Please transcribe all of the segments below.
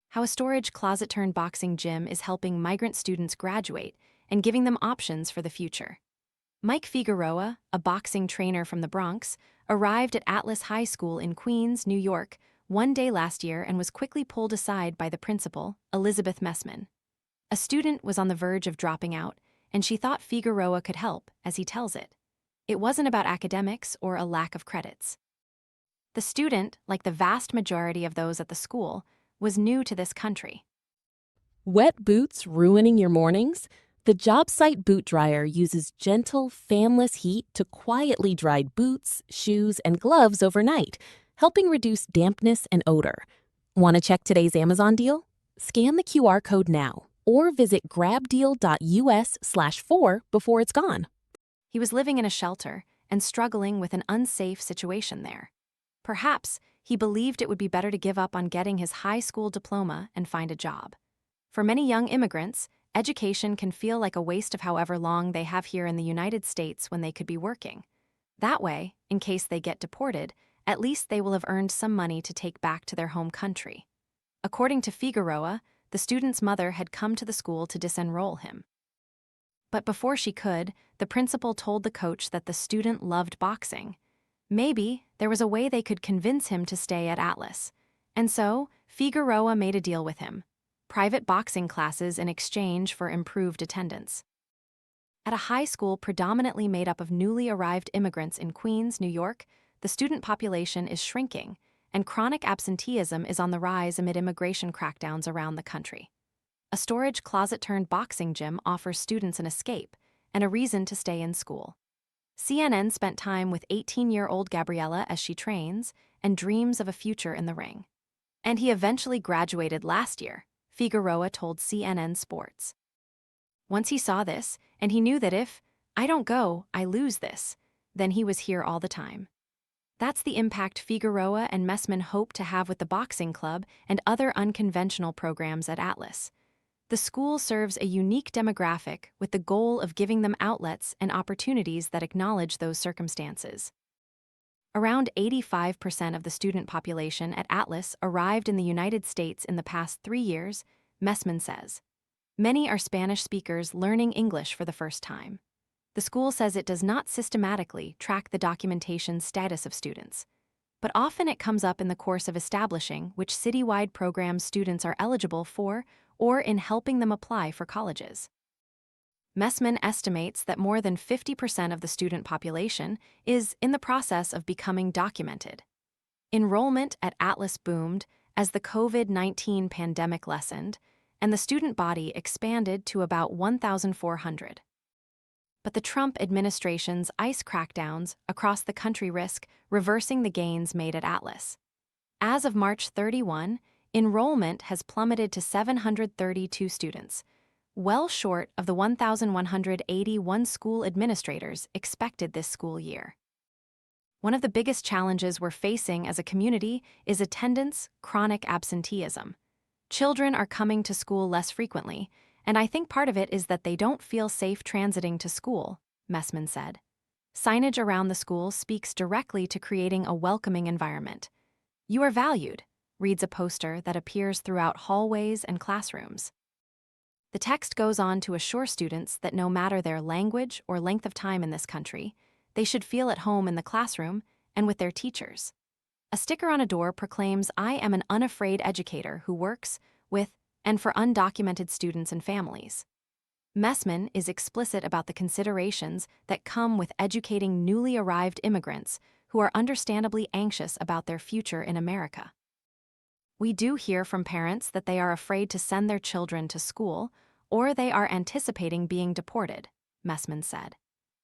how a storage closet-turned-boxing gym is helping migrant students graduate and giving them options for the future. Mike Figueroa, a boxing trainer from the Bronx, arrived at Atlas High School in Queens, New York, one day last year and was quickly pulled aside by the principal, Elizabeth Messmann. A student was on the verge of dropping out, and she thought Figueroa could help, as he tells it. It wasn't about academics or a lack of credits. The student, like the vast majority of those at the school, was new to this country. Wet boots ruining your mornings? The job site boot dryer uses gentle, fanless heat to quietly dry boots, shoes, and gloves overnight, helping reduce dampness and odor. Want to check today's Amazon deal? Scan the QR code now or visit grabdeal.us/4 before it's gone. He was living in a shelter and struggling with an unsafe situation there. Perhaps he believed it would be better to give up on getting his high school diploma and find a job. For many young immigrants, education can feel like a waste of however long they have here in the United States when they could be working. That way, in case they get deported, at least they will have earned some money to take back to their home country. According to Figueroa, the student's mother had come to the school to disenroll him. But before she could, the principal told the coach that the student loved boxing. Maybe there was a way they could convince him to stay at Atlas. And so, Figueroa made a deal with him: private boxing classes in exchange for improved attendance. At a high school predominantly made up of newly arrived immigrants in Queens, New York, the student population is shrinking, and chronic absenteeism is on the rise amid immigration crackdowns around the country. A storage closet-turned-boxing gym offers students an escape and a reason to stay in school. CNN spent time with 18-year-old Gabriella as she trains and dreams of a future in the ring. And he eventually graduated last year, Figueroa told CNN Sports. Once he saw this, and he knew that if I don't go, I lose this, then he was here all the time. That's the impact Figueroa and Messmann hope to have with the boxing club and other unconventional programs at Atlas. The school serves a unique demographic with the goal of giving them outlets and opportunities that acknowledge those circumstances. Around 85% of the student population at Atlas arrived in the United States in the past 3 years, Messmann says. Many are Spanish speakers learning English for the first time. The school says it does not systematically track the documentation status of students, but often it comes up in the course of establishing which citywide programs students are eligible for or in helping them apply for colleges. Messmann estimates that more than 50% of the student population is in the process of becoming documented. Enrollment at Atlas boomed as the COVID-19 pandemic lessened, and the student body expanded to about 1,400. But the Trump administration's ICE crackdowns across the country risk reversing the gains made at Atlas. As of March 31, enrollment has plummeted to 732 students, well short of the 1,181 school administrators expected this school year. One of the biggest challenges we're facing as a community is attendance, chronic absenteeism. Children are coming to school less frequently, and I think part of it is that they don't feel safe transiting to school, Messmann said. Signage around the school speaks directly to creating a welcoming environment. "You are valued," reads a poster that appears throughout hallways and classrooms. The text goes on to assure students that no matter their language or length of time in this country, they should feel at home in the classroom and with their teachers. A sticker on a door proclaims, "I am an unafraid educator who works with and for undocumented students and families." Messmann is explicit about the considerations that come with educating newly arrived immigrants who are understandably anxious about their future in America. "We do hear from parents that they are afraid to send their children to school, or they are anticipating being deported," Messmann said.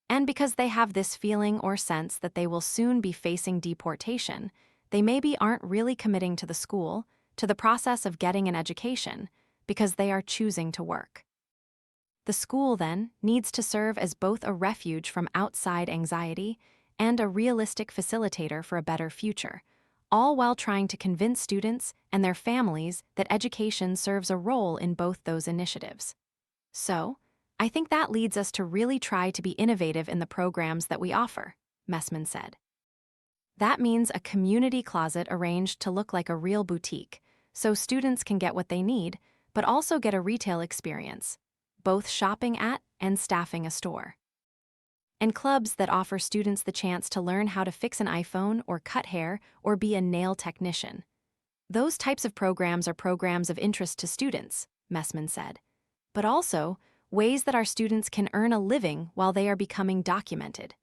"And because they have this feeling or sense that they will soon be facing deportation, they maybe aren't really committing to the school, to the process of getting an education, because they are choosing to work." The school, then, needs to serve as both a refuge from outside anxiety and a realistic facilitator for a better future, all while trying to convince students and their families that education serves a role in both those initiatives. So, I think that leads us to really try to be innovative in the programs that we offer, Messmann said. That means a community closet arranged to look like a real boutique, so students can get what they need, but also get a retail experience, both shopping at and staffing a store. And clubs that offer students the chance to learn how to fix an iPhone or cut hair or be a nail technician. Those types of programs are programs of interest to students, Messmann said, but also ways that our students can earn a living while they are becoming documented.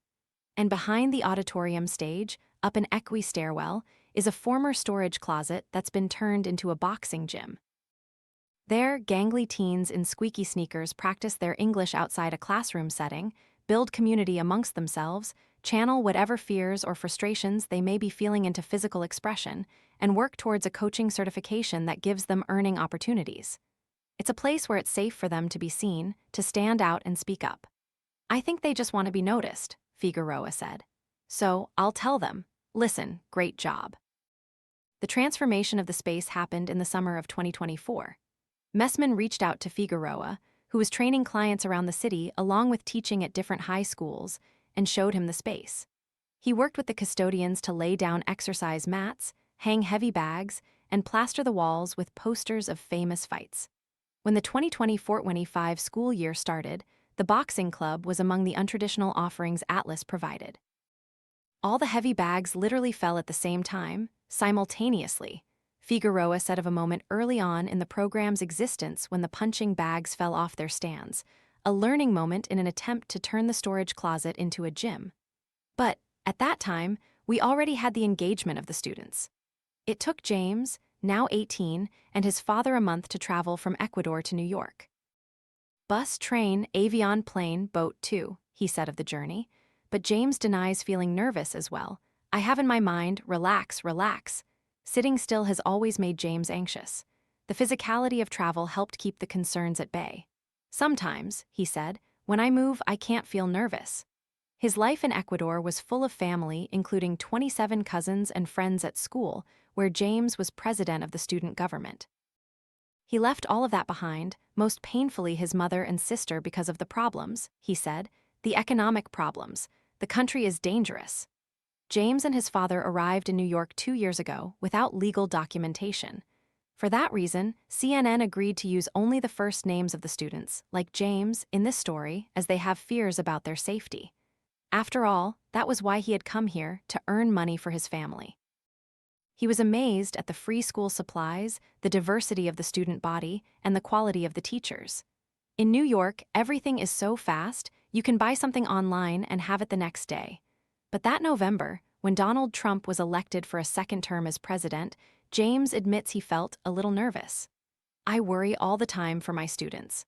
And behind the auditorium stage, up an equi stairwell, is a former storage closet that's been turned into a boxing gym. There, gangly teens in squeaky sneakers practice their English outside a classroom setting, build community amongst themselves, channel whatever fears or frustrations they may be feeling into physical expression, and work towards a coaching certification that gives them earning opportunities. It's a place where it's safe for them to be seen, to stand out and speak up. I think they just want to be noticed, Figueroa said. So, I'll tell them, listen, great job. The transformation of the space happened in the summer of 2024. Messmann reached out to Figueroa, who was training clients around the city along with teaching at different high schools, and showed him the space. He worked with the custodians to lay down exercise mats, hang heavy bags, and plaster the walls with posters of famous fights. When the 2024-25 school year started, the boxing club was among the untraditional offerings Atlas provided. All the heavy bags literally fell at the same time, simultaneously, Figueroa said of a moment early on in the program's existence when the punching bags fell off their stands, a learning moment in an attempt to turn the storage closet into a gym. But, at that time, we already had the engagement of the students. It took James, now 18, and his father a month to travel from Ecuador to New York. Bus, train, avion, plane, boat too, he said of the journey. But James denies feeling nervous as well. I have in my mind, relax, relax. Sitting still has always made James anxious. The physicality of travel helped keep the concerns at bay. Sometimes, he said, when I move, I can't feel nervous. His life in Ecuador was full of family, including 27 cousins and friends at school, where James was president of the student government. He left all of that behind, most painfully his mother and sister because of the problems, he said, the economic problems. The country is dangerous. James and his father arrived in New York 2 years ago without legal documentation. For that reason, CNN agreed to use only the first names of the students, like James, in this story, as they have fears about their safety. After all, that was why he had come here, to earn money for his family. He was amazed at the free school supplies, the diversity of the student body, and the quality of the teachers. In New York, everything is so fast, you can buy something online and have it the next day. But that November, when Donald Trump was elected for a second term as president, James admits he felt a little nervous. I worry all the time for my students.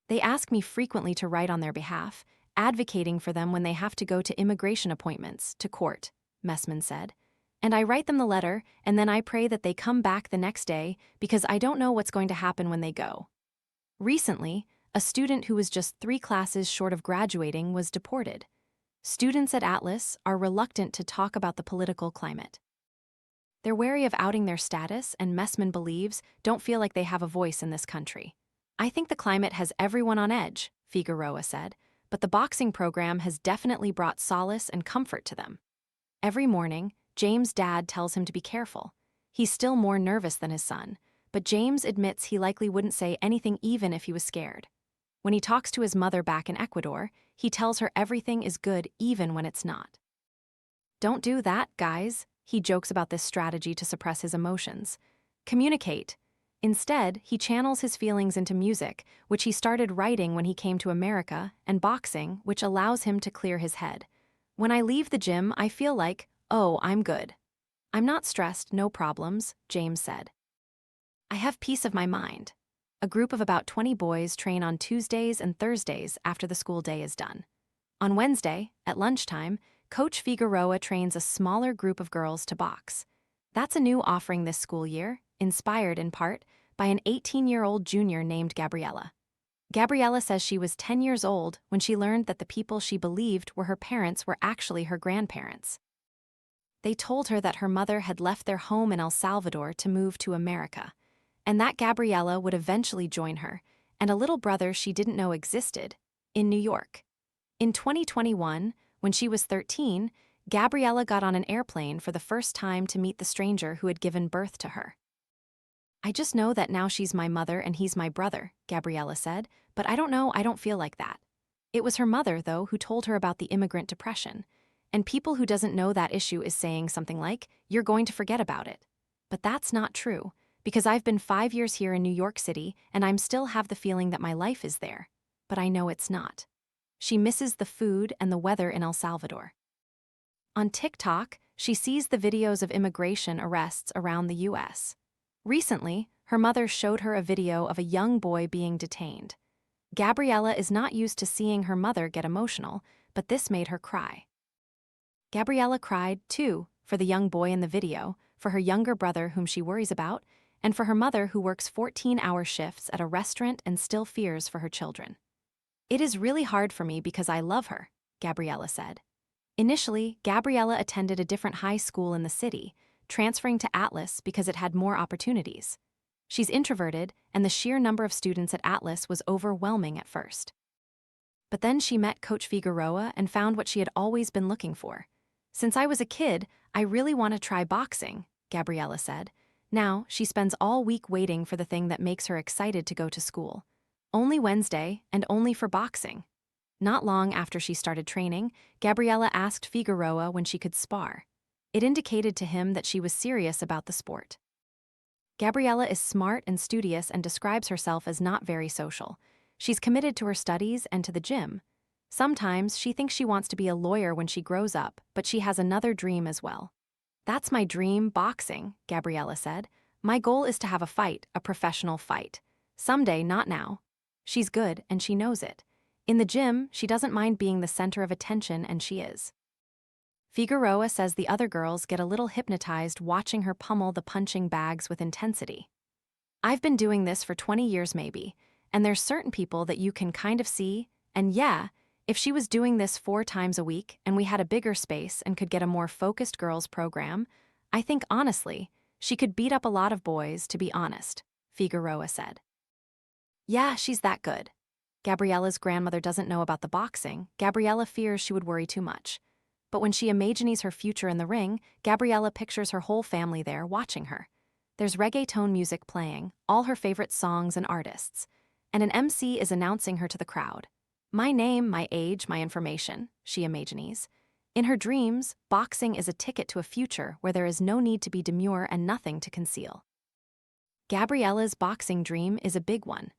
They ask me frequently to write on their behalf, advocating for them when they have to go to immigration appointments, to court, Messmann said. And I write them the letter, and then I pray that they come back the next day because I don't know what's going to happen when they go. Recently, a student who was just 3 classes short of graduating was deported. Students at Atlas are reluctant to talk about the political climate. They're wary of outing their status, and Messmann believes don't feel like they have a voice in this country. I think the climate has everyone on edge, Figueroa said, but the boxing program has definitely brought solace and comfort to them. Every morning, James' dad tells him to be careful. He's still more nervous than his son, but James admits he likely wouldn't say anything even if he was scared. When he talks to his mother back in Ecuador, he tells her everything is good even when it's not. Don't do that, guys, he jokes about this strategy to suppress his emotions. Communicate. Instead, he channels his feelings into music, which he started writing when he came to America, and boxing, which allows him to clear his head. When I leave the gym, I feel like, oh, I'm good. I'm not stressed, no problems, James said. I have peace of my mind. A group of about 20 boys train on Tuesdays and Thursdays after the school day is done. On Wednesday, at lunchtime, Coach Figueroa trains a smaller group of girls to box. That's a new offering this school year, inspired in part by an 18-year-old junior named Gabriella. Gabriella says she was 10 years old when she learned that the people she believed were her parents were actually her grandparents. They told her that her mother had left their home in El Salvador to move to America, and that Gabriella would eventually join her, and a little brother she didn't know existed, in New York. In 2021, when she was 13, Gabriella got on an airplane for the first time to meet the stranger who had given birth to her. I just know that now she's my mother and he's my brother, Gabriella said, but I don't feel like that. It was her mother, though, who told her about the immigrant depression. And people who doesn't know that issue is saying something like, you're going to forget about it. But that's not true, because I've been 5 years here in New York City and I'm still have the feeling that my life is there. But I know it's not. She misses the food and the weather in El Salvador. On TikTok, she sees the videos of immigration arrests around the U.S. Recently, her mother showed her a video of a young boy being detained. Gabriella is not used to seeing her mother get emotional, but this made her cry. Gabriella cried, too, for the young boy in the video, for her younger brother whom she worries about, and for her mother who works 14-hour shifts at a restaurant and still fears for her children. It is really hard for me because I love her, Gabriella said. Initially, Gabriella attended a different high school in the city, transferring to Atlas because it had more opportunities. She's introverted, and the sheer number of students at Atlas was overwhelming at first. But then she met Coach Figueroa and found what she had always been looking for. Since I was a kid, I really want to try boxing, Gabriella said. Now, she spends all week waiting for the thing that makes her excited to go to school. Only Wednesday, and only for boxing. Not long after she started training, Gabriella asked Figueroa when she could spar. It indicated to him that she was serious about the sport. Gabriella is smart and studious and describes herself as not very social. She's committed to her studies and to the gym. Sometimes she thinks she wants to be a lawyer when she grows up, but she has another dream as well. That's my dream, boxing, Gabriella said. My goal is to have a fight, a professional fight. Someday, not now. She's good, and she knows it. In the gym, she doesn't mind being the center of attention, and she is. Figueroa says the other girls get a little hypnotized watching her pummel the punching bags with intensity. I've been doing this for 20 years maybe, and there's certain people that you can kind of see, and yeah, if she was doing this 4 times a week and we had a bigger space and could get a more focused girls program, I think honestly, she could beat up a lot of boys, to be honest, Figueroa said. Yeah, she's that good. Gabriella's grandmother doesn't know about the boxing. Gabriella fears she would worry too much. But when she imagines her future in the ring, Gabriella pictures her whole family there watching her. There's reggaeton music playing, all her favorite songs and artists, and an MC is announcing her to the crowd. My name, my age, my information, she imagines. In her dreams, boxing is a ticket to a future where there is no need to be demure and nothing to conceal. Gabriella's boxing dream is a big one.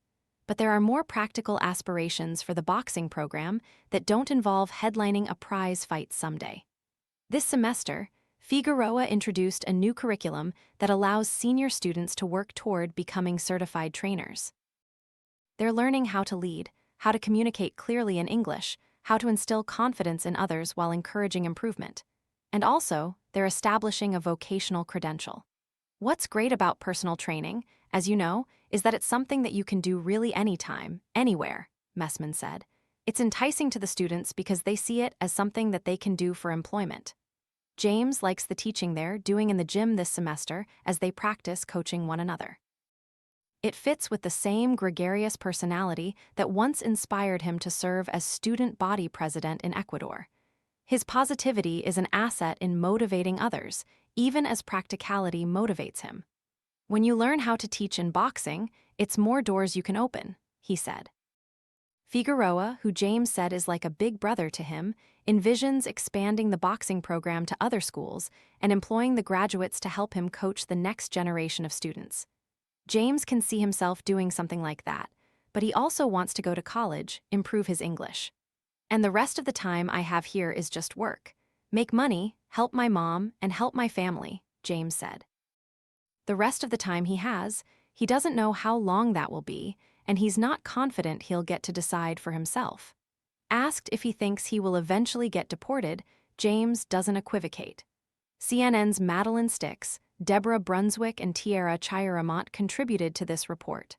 But there are more practical aspirations for the boxing program that don't involve headlining a prize fight someday. This semester, Figueroa introduced a new curriculum that allows senior students to work toward becoming certified trainers. They're learning how to lead, how to communicate clearly in English, how to instill confidence in others while encouraging improvement. And also, they're establishing a vocational credential. What's great about personal training, as you know, is that it's something that you can do really anytime, anywhere, Messmann said. It's enticing to the students because they see it as something that they can do for employment. James likes the teaching they're doing in the gym this semester as they practice coaching one another. It fits with the same gregarious personality that once inspired him to serve as student body president in Ecuador. His positivity is an asset in motivating others, even as practicality motivates him. When you learn how to teach in boxing, it's more doors you can open, he said. Figueroa, who James said is like a big brother to him, envisions expanding the boxing program to other schools and employing the graduates to help him coach the next generation of students. James can see himself doing something like that, but he also wants to go to college, improve his English. And the rest of the time I have here is just work. Make money, help my mom, and help my family, James said. The rest of the time he doesn't know how long that will be, and he's not confident he'll get to decide for himself. Asked if he thinks he will eventually get deported, James doesn't equivocate. CNN's Madeline Stix, Deborah Brunswick, and Tiara Chiramat contributed to this report.